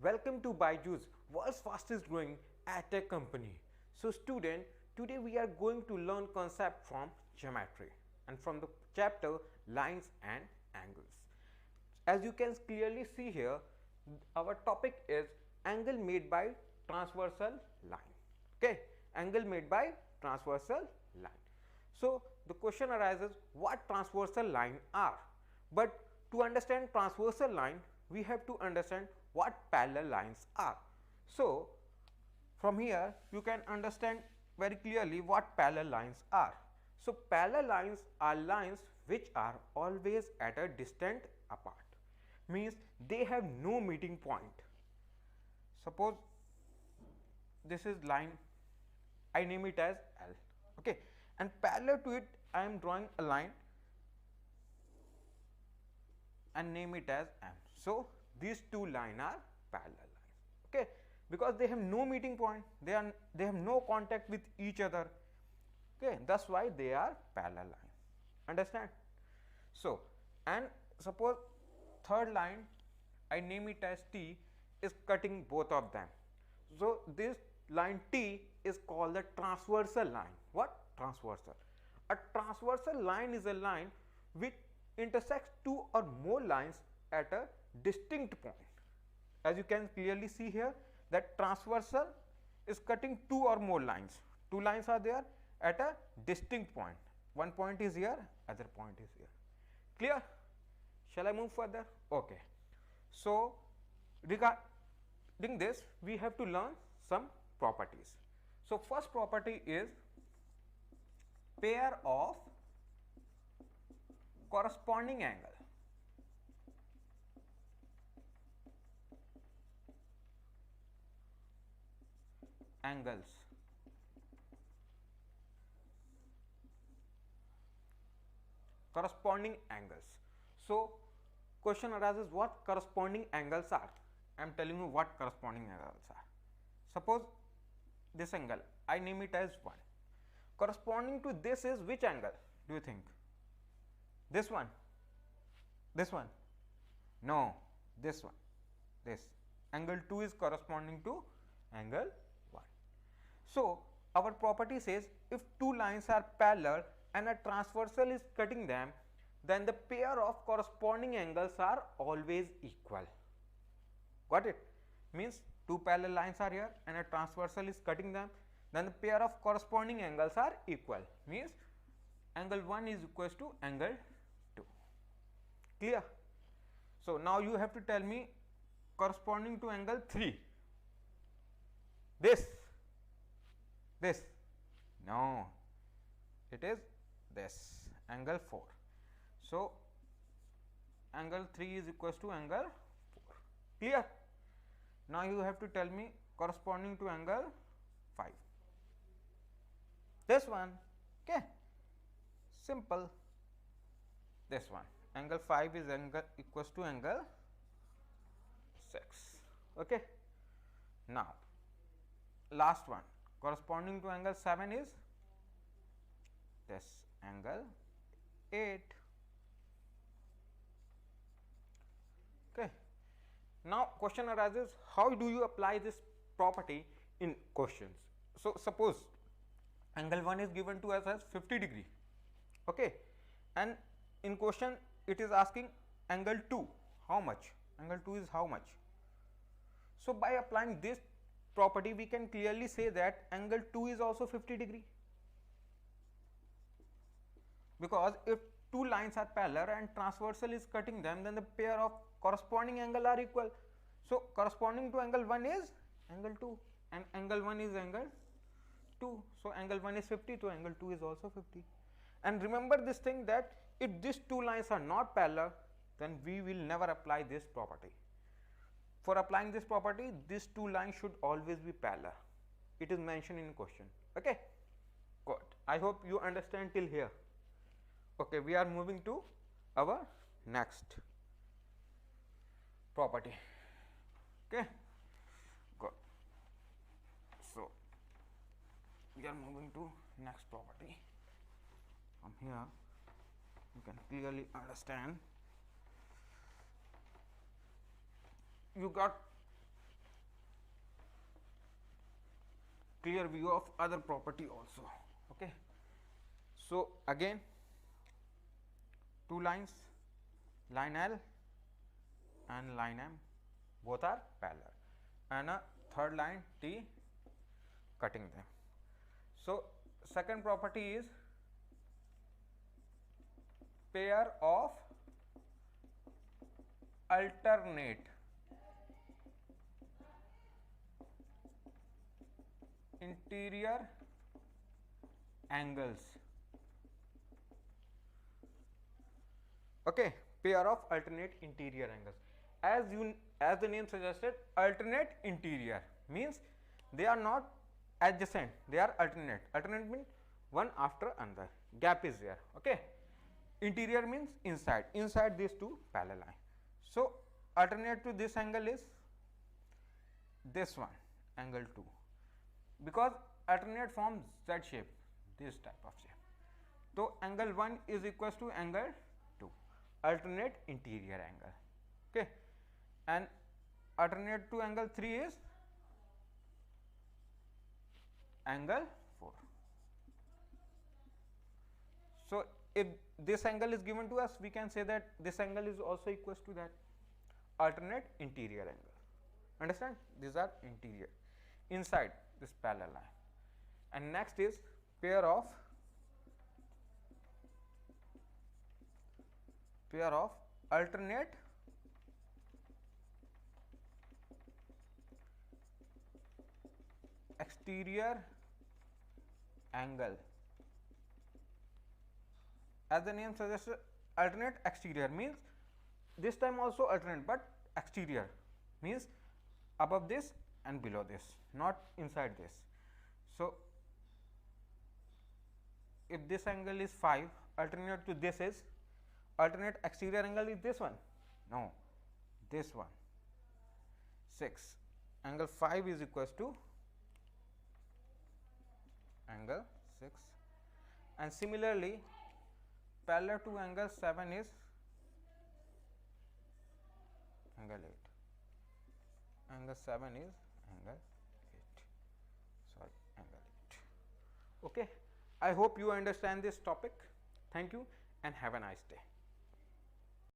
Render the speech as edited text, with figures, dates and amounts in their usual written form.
Welcome to Byju's, world's fastest growing tech company. So student, today we are going to learn concept from geometry and from the chapter lines and angles. As you can clearly see here, our topic is angle made by transversal line. Okay, angle made by transversal line. So the question arises, what transversal line are? But to understand transversal line, we have to understand what parallel lines are. So from here you can understand very clearly what parallel lines are. So parallel lines are lines which are always at a distance apart, means they have no meeting point. Suppose this is line, I name it as L, okay, and parallel to it I am drawing a line and name it as M. So these two lines are parallel lines, okay, because they have no meeting point, they have no contact with each other, okay, that's why they are parallel lines. Understand? So and suppose third line I name it as T is cutting both of them. So this line T is called the transversal line. What? Transversal. A transversal line is a line which intersects two or more lines at a distinct point. As you can clearly see here, that transversal is cutting two or more lines. Two lines are there at a distinct point. One point is here, other point is here. Clear? Shall I move further? Okay. So regarding this, we have to learn some properties. So first property is pair of corresponding angle. Angles. Corresponding angles. So question arises, what corresponding angles are? I am telling you what corresponding angles are. Suppose this angle, I name it as 1. Corresponding to this is which angle do you think? This one? This one? No, this one. This angle 2 is corresponding to angle 1. So our property says if two lines are parallel and a transversal is cutting them, then the pair of corresponding angles are always equal. Got it? Means two parallel lines are here and a transversal is cutting them, then the pair of corresponding angles are equal, means angle 1 is equals to angle 2. Clear? So now you have to tell me corresponding to angle 3. This? No, it is this, angle 4. So angle 3 is equals to angle 4. Clear? Now you have to tell me corresponding to angle 5. This one, okay, simple. This one, angle 5 is angle equals to angle 6. Okay. Now last one, corresponding to angle 7 is this, angle 8. Okay. Now question arises, how do you apply this property in questions? So suppose angle 1 is given to us as 50 degree, okay, and in question it is asking angle 2 how much, angle 2 is how much. So by applying this property we can clearly say that angle 2 is also 50 degree, because if two lines are parallel and transversal is cutting them, then the pair of corresponding angle are equal. So corresponding to angle 1 is angle 2 and angle 1 is angle 2. So angle 1 is 50, so angle 2 is also 50. And remember this thing, that if these two lines are not parallel, then we will never apply this property. For applying this property, these two lines should always be parallel. It is mentioned in question. Okay, good. I hope you understand till here. Okay, we are moving to our next property. Okay, good. So we are moving to next property. From here you can clearly understand, you got clear view of other property also. Okay, so again two lines, line L and line M, both are parallel, and a third line T cutting them. So second property is pair of alternate interior angles. Okay, pair of alternate interior angles. As the name suggested, alternate interior means they are not adjacent, they are alternate. Alternate means one after another, gap is there. Okay, interior means inside these two parallel lines. So alternate to this angle is this one, angle 2, because alternate forms Z shape, this type of shape. So angle 1 is equals to angle 2, alternate interior angle. Okay, and alternate to angle 3 is angle 4. So if this angle is given to us, we can say that this angle is also equals to that alternate interior angle. Understand? These are interior inside this parallel line. And next is pair of alternate exterior angle. As the name suggests, alternate exterior means this time also alternate, but exterior means above this and below this, not inside this. So if this angle is 5, alternate to this is, alternate exterior angle is this one, no, this one, 6. Angle 5 is equals to angle 6, and similarly parallel to angle 7 is angle 8. Angle 7 is angle 8, sorry, angle 8. Okay, I hope you understand this topic. Thank you and have a nice day.